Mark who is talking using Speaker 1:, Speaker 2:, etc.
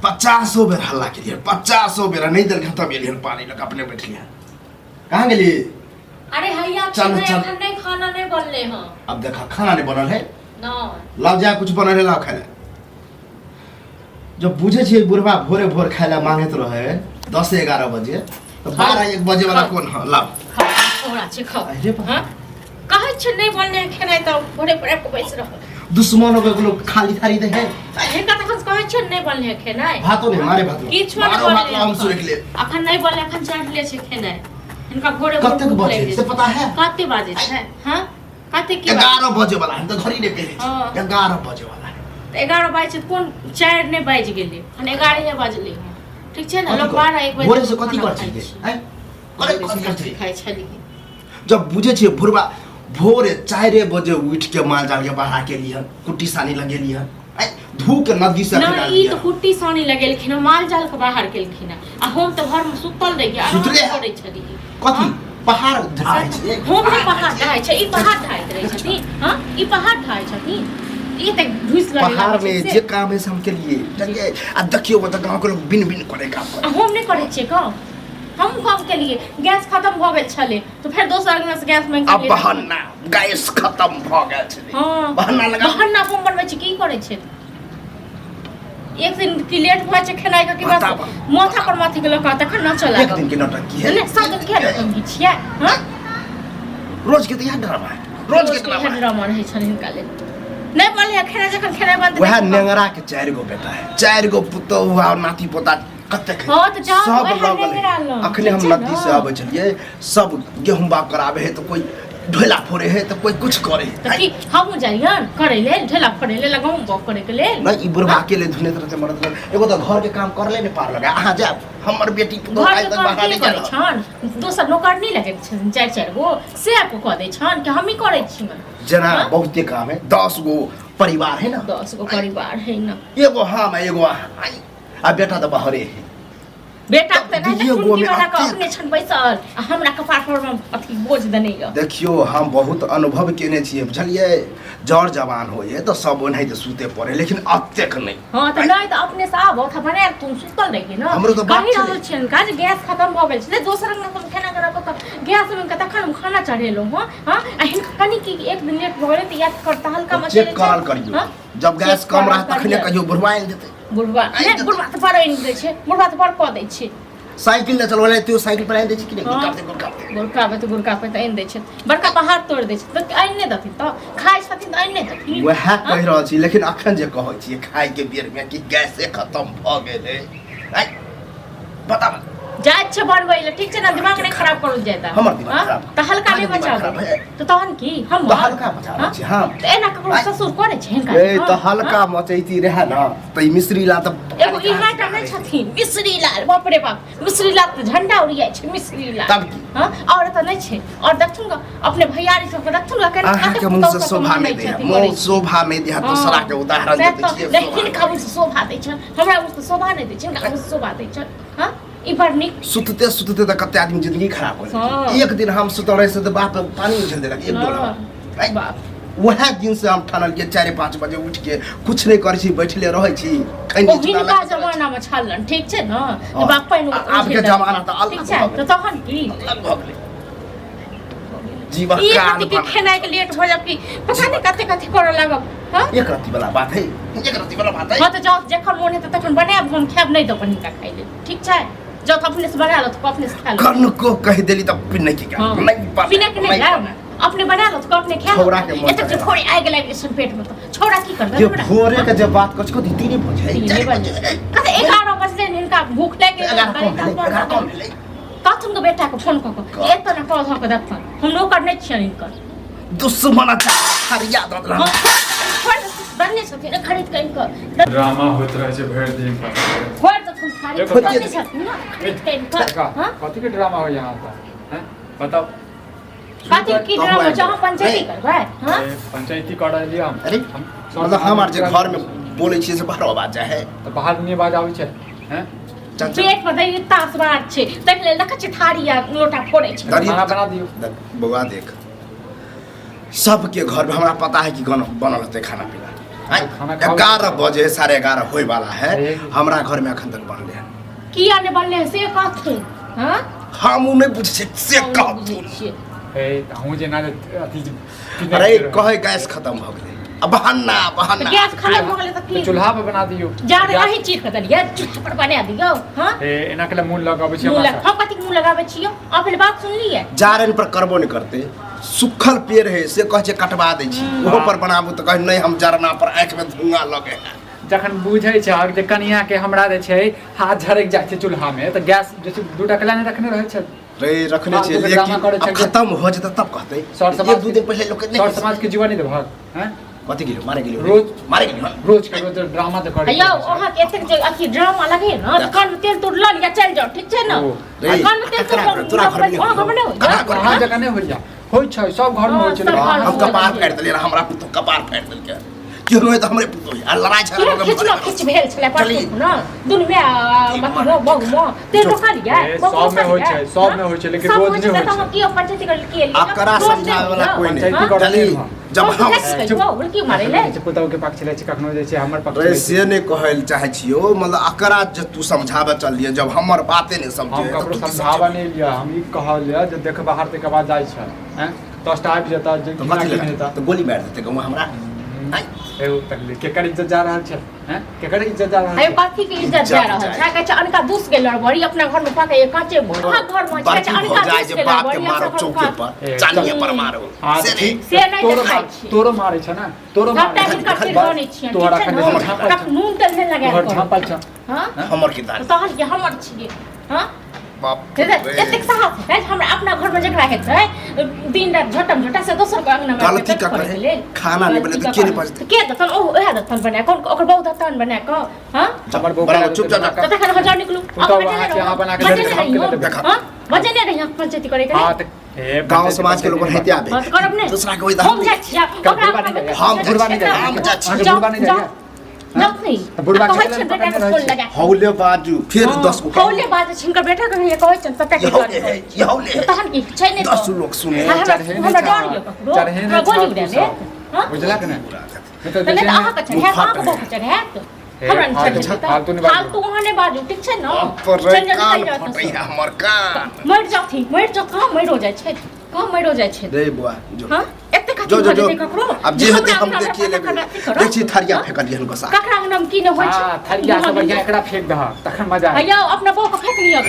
Speaker 1: 50 बेर हल्ला के लिए 50 बेर नहीं देर खत्म ये पानी लगा अपने बैठ लिया। कहाँ गेली?
Speaker 2: अरे हैया
Speaker 1: चल
Speaker 2: नहीं खाना नहीं बनले हैं।
Speaker 1: अब देखा खाना नहीं बनल है
Speaker 2: ना
Speaker 1: लाओ जा कुछ बनल है लाओ खाए। जब बुझे छे बुढ़वा भोरे भोर खाए ला मांगत रहे 10-11 बजे तो 12-1 बजे वाला कौन है? लाओ
Speaker 2: थोड़ा छे खाओ।
Speaker 1: अरे
Speaker 2: हां कहे छे नहीं बनले खेनाई त भोरे भोरे को बैस रहो।
Speaker 1: दुश्मनों के लोग खाली थारी दे है
Speaker 2: इनका त कुछ कहे छे नहीं बनले खेनाई।
Speaker 1: भातो नहीं हमारे भात
Speaker 2: की छोड़ बनले
Speaker 1: हम सुन के लिए
Speaker 2: अखन नहीं बनले अखन चाट ले छे खेनाई। इनका भोरे
Speaker 1: कब तक बजे से पता है?
Speaker 2: कते बजे छे? हां कते की
Speaker 1: 11 बजे वाला हम तो घड़ी नहीं पहले 11 बजे वाला है।
Speaker 2: 11 बजे कौन 4 नहीं बज गेले 11 बजले ठीक छे ना लोग 12-1 बजे
Speaker 1: भोरे से कथी कर छी हैं?
Speaker 2: करे खाइ छली।
Speaker 1: जब बुझे छे भोरबा भोरे 4 बजे उठ के माल जाल के बाहर के लिए कुट्टी सानी लगेली है धू के नदी से
Speaker 2: ना ई तो कुट्टी सानी लगेलखिन माल जाल के बाहर केलखिन आ हम तो घर में सुतल रह गया आराम करे छली।
Speaker 1: कथी पहाड़ ढाई छे?
Speaker 2: हम ने पहाड़ ढाई छे ई पहाड़ ढाई रहे छथि। हां ई पहाड़ ढाई छथि ई त घुस लगे
Speaker 1: पहाड़ में जे काम है हम के लिए जंगे आ देखियो वो तो गांव के लोग बिन बिन करे काम
Speaker 2: हम नहीं करे छे काम हम काम के लिए गैस खत्म भ गेल छले तो फिर दोसर अंगना से गैस मांग के
Speaker 1: अब बहाना गैस खत्म भ गेल छे।
Speaker 2: हां
Speaker 1: बहाना लगा
Speaker 2: बहाना हम बनबै छी की करे छे। एक दिन की लेट भ छे खेनाई के बस माथा पर माथी के लका तखन न चला
Speaker 1: एक दिन के नौटंकी है
Speaker 2: ने सब दिन के नौटंकी छियै। हां
Speaker 1: रोज के तो यह ड्रामा है रोज के
Speaker 2: ड्रामा रहे छन हिनका ले नहीं बोले खेना जखन खेनाई बनते
Speaker 1: वह नेंगरा के 4 गो बेटा है 4 गो पुतो हुआ नाती पोता कते
Speaker 2: हां तो जाओ
Speaker 1: सब
Speaker 2: नेंगरा
Speaker 1: लगल अखने हम नदी से आवे छलिए सब गेहूं बाग करावे है तो कोई ढोला फोड़े है तो कोई कुछ करे
Speaker 2: तो की हम जाइयन करे ले ढोला फोड़े ले लगाऊ बाग करे के ले
Speaker 1: नहीं ई बुढ़वा के ले धुने तरह से मरद एगो तो घर के काम कर ले ने पार लगा अहां जा हमर बेटी पुतो आइ तक बाहर नहीं करे
Speaker 2: छन दोसर नौकर नहीं लगे छन 4 गो से को कह दे छन कि हम ही करे छी
Speaker 1: जना बहुते काम है 10 गो परिवार है ना
Speaker 2: 10 गो परिवार है ना
Speaker 1: एगो हम एगो आ बेटा तो बाहरे है
Speaker 2: बेटा त नहीं कुंडी वाला का अपने छन बैसल हमरा कपार पर में अथी बोझ देने य
Speaker 1: देखियो हम बहुत अनुभव केने छिए बुझलिए जड़ जवान होए तो सब ओनहि तो सूते पड़े लेकिन अब तक नहीं।
Speaker 2: हां तो नहीं तो अपने से आबो था बने तुम सुतल रही ना
Speaker 1: हमरो तो बात
Speaker 2: कहि रहल छिन का जे गैस खत्म भ गेल छले दोसर अंगना तुम खाना करब तो गैस में तखन हम खाना चढ़ेलो हां अहिन कनी की एक दिन लेट भ गेल त याद करता हल्का मचे
Speaker 1: चेक करल करियो जब गैस कम रहा तखने कहियो बुढ़वाइन देते
Speaker 2: बुढ़वा नहीं बुढ़वा तो पर इन दे छे बुढ़वा तो पर क दे छे
Speaker 1: साइकिल ले चलवाले तू साइकिल पर आइन दे छी कि नहीं
Speaker 2: गुरका पे तो आइन दे छे बड़का पहाड़ तोड़ दे छे तो आइन नहीं दथि तो खाइ छथिन तो आइन नहीं दथि
Speaker 1: वह कह रहल छी लेकिन अखन जे कहै छी खाइ के बेर में कि गैस खत्म भ गेलै बता
Speaker 2: जाय छे बनबै ले ठीक छे ना दिमाग नहीं खराब करू जाता
Speaker 1: हमर दिमाग खराब
Speaker 2: त हल्का नहीं बचाओ तो तहन की हम
Speaker 1: तो हल्का बचा छी हां
Speaker 2: तो एना ककरो ससुर करे छे हिनका
Speaker 1: ए तो हल्का मचैती रहे ना त ई मिश्री ला त
Speaker 2: एगो इहा टा नहीं छथिन मिश्री लाल बाप रे बाप मिश्री लाल तो झंडा उड़िया छे मिश्री लाल
Speaker 1: तब की
Speaker 2: हां और त नहीं छे और देखथुंगा अपने भैयारी सब देखथुंगा के
Speaker 1: आहा के मुंह से शोभा नहीं दे मुंह शोभा नहीं दे दूसरा के उदाहरण देते छिए
Speaker 2: लेकिन काबू से शोभा दे छन हमरा मुंह से शोभा नहीं दे छन काबू से शोभा दे छन हां ई पर निक
Speaker 1: सुतते त कते आदमी जिंदगी खराब हो एक दिन हम सुतल रहे से तो बाप पानी उछल देलक एक डोला बाप वह दिन से हम ठानल के 4-5 बजे उठ के कुछ नहीं करे छी बैठले रहे छी खैनी
Speaker 2: चुला का जमाना में छालन ठीक छे ना तो बाप पानी
Speaker 1: अब के जमाना त अलग
Speaker 2: ठीक छे तो तखन की
Speaker 1: अलग भ गेलै जीवन काल
Speaker 2: के खेनाई के लेट हो जब की पता नहीं कते करे लागब हां
Speaker 1: एक रत्ती वाला बात है
Speaker 2: हां तो जाओ जखन मोन है त तखन बनाब हम खाब नहीं तो पनी का खाइ ले ठीक छे जो अपने से बना लो तो अपने से खा लो
Speaker 1: कन को कह देली त पिने की का नहीं पा
Speaker 2: पिने के नहीं अपने बना लो तो अपने खा लो एत जे फोड़ी आइ गेलै इसन पेट में तो छोड़ा की कर दे
Speaker 1: ये भोरे के जब बात कर को दीदी ने बुझाई
Speaker 2: कते 11 बजे इनका भूख लगे कथुन के बेटा को फोन क ए त न कॉल ध के देखन हम लोग करने छियन इनकर
Speaker 1: दुश्मन अच्छा हरिया दत रहा
Speaker 2: बनने छथिन खरीद के इनकर
Speaker 3: ड्रामा होत रहे छै भर दिन
Speaker 2: होर त तुम खरीद करने छथिन ना खरीद के इनकर हां
Speaker 3: कथि के ड्रामा हो यहाँ पर हैं बताओ
Speaker 2: कथि की ड्रामा जहां पंचायती करबै हां
Speaker 3: पंचायती कर लिया हम
Speaker 1: अरे मतलब हमार जे घर में बोले छी से बाहर आवाज जाए है
Speaker 3: तो बाहर नहीं आवाज आबै छै हैं
Speaker 2: पेट पर दई तास बार छे तक ले लख छ थारिया लोटा फोड़े छ
Speaker 3: खाना बना दियो
Speaker 1: बउआ देख सबके घर में हमरा पता है कि बनल होते खाना पीना 11 बजे 11:30 होए वाला है हमरा घर में अखन तक बनले है
Speaker 2: किया ने बनले है से कहथे हां
Speaker 1: हम उ नहीं पूछे से कहथुन
Speaker 3: ए हूं जे ना अथी
Speaker 1: अरे कहे गैस खत्म भ गेलै अब बहाना
Speaker 2: गैस खत्म हो गेलै त
Speaker 3: तो चूल्हा पे बना दियो
Speaker 2: जा रे अही चीर के दलिए चुप पर बना दियो हां
Speaker 3: ए एना के मुंह लगाबै छी
Speaker 2: हम कथि मुंह लगाबै छियो आप पहले बात सुन लिए
Speaker 1: जारन पर करबो नहीं करते सुखल पेड़ है से कह जे कटवा दै छी ओहो पर बनाबू त कहे नहीं हम जरना पर आंख में धुआं लगे
Speaker 3: जखन बुझै छै जे कनिया के हमरा दे छै हाथ झरक जाय छै चूल्हा में त गैस जैसे दूटा कला नहीं रखने रहे छै
Speaker 1: रे रखने छै लेकिन अब खत्म हो जेता तब कहते एक दो दिन पहले लोग
Speaker 3: सर समाज के जीवन नहीं देबहक हैं
Speaker 1: कथि गेलो मारे गेलो
Speaker 3: रोज
Speaker 1: मारे गेलो
Speaker 3: रोज के रोज ड्रामा तो करे
Speaker 2: अयो ओहा के एतेक जे अथी ड्रामा लगे न त कान में तेल तोड़ ल लिया चल जाओ ठीक छै न कान में तेल तोड़
Speaker 1: तोरा घर में
Speaker 2: नहीं
Speaker 3: कहां जगह नहीं हो जा होय छै सब घर में होय छै
Speaker 1: हम कपार फाड़ देलिए हमरा पुतो कपार फाड़ देलके क्यों नहीं तो हमरे पुतो आ लड़ाई झगड़ा हो
Speaker 2: खिचलो खिच भेल छले पर न दुन में मतलब बहु मो तेल रोका लिया
Speaker 3: सब में होय छै लेकिन रोज नहीं होय छै
Speaker 2: हम की पंचायती कर के
Speaker 1: आकरा समझावे वाला कोई नहीं चली जब हम
Speaker 2: की मारे ले
Speaker 3: पुतो के पक्ष ले छै कखनो जे छै हमर पक्ष
Speaker 1: रे से नहीं कहल चाहे छियो मतलब आकरा जे तू समझावे चलिए जब हमर बाते नहीं समझे
Speaker 3: हम ककरो समझावा नहीं लिया हम ई कहल लिया जे देख बाहर ते के बाद जाय छै हैं तो स्टार्ट जेता जे
Speaker 1: तो गोली मार देते गांव हमरा
Speaker 3: एगो तकली केकर इज्जत जा रहल छै हैं केकर इज्जत जा रहल
Speaker 2: है बाकी के इज्जत जा रहल छै कहै छै अनका दूस गेल बड़ी अपना घर में पाके काचे भर घर में छै अनका दूस गेल
Speaker 1: बाप के मारो चौके पर चानिए पर मारो से नहीं
Speaker 2: देखाई छी
Speaker 3: तोरो मारै छै ना तोरो मारै छै तोरा खने
Speaker 2: नून तेल में लगा
Speaker 3: घर झापल छ
Speaker 2: हां
Speaker 1: हमर की दाल
Speaker 2: तहन के हमर छिए हां
Speaker 1: बाप
Speaker 2: एतेक साहस है हमरा अपना घर में जकरा है दिन रात झटम झटा से दोसर के अंगना में
Speaker 1: गलती का करे खाना नहीं बने तो के नहीं पचते
Speaker 2: के दतन ओ ओहे दतन बना कौन ओकर बहुत दतन बना क हां
Speaker 3: हमर बहू
Speaker 2: चुपचाप त खाना घर निकलू
Speaker 3: यहां बना के
Speaker 2: देखा हां बजे नहीं रही पंचायती करे के
Speaker 3: हां त
Speaker 1: गांव समाज के लोग रहते आबे
Speaker 2: करब नहीं
Speaker 1: दूसरा के
Speaker 2: हम जा छिया
Speaker 1: हम बुढ़वा नहीं जाए
Speaker 2: नहीं
Speaker 3: बुढ़वा
Speaker 2: कहै छै बेटा के फोन लगा
Speaker 1: हौले बाजू फिर 10 को
Speaker 2: हौले बाजू छिनकर बेटा के कहै छै तता के
Speaker 1: हौले
Speaker 2: तहन की छै नहीं
Speaker 1: 10 लोग सुने
Speaker 2: हमरा डर लियो
Speaker 3: चढ़े
Speaker 2: हमरा गोली उड़ा ले हां
Speaker 3: बुझला के नहीं
Speaker 2: तले अहाँ के चढ़े अहाँ के बहुत चढ़े हमरा नहीं
Speaker 3: फालतू
Speaker 2: वहां नहीं बाजू ठीक छै न
Speaker 1: पर कान फटैया हमर कान
Speaker 2: मर जाथी मर जा कहां मर हो जाय छै कहां मर हो जाय छै
Speaker 1: रे बुआ जो
Speaker 2: हां एते खातिर
Speaker 1: जो अब जे हेते हम देखिए लेबे देखी थरिया फेकलिए गोसा
Speaker 2: ककरा नाम की न होय छै
Speaker 3: हां थरिया से बढ़िया एकरा फेंक दह तखन मजा
Speaker 2: आया अपना बहू के फेंक लियो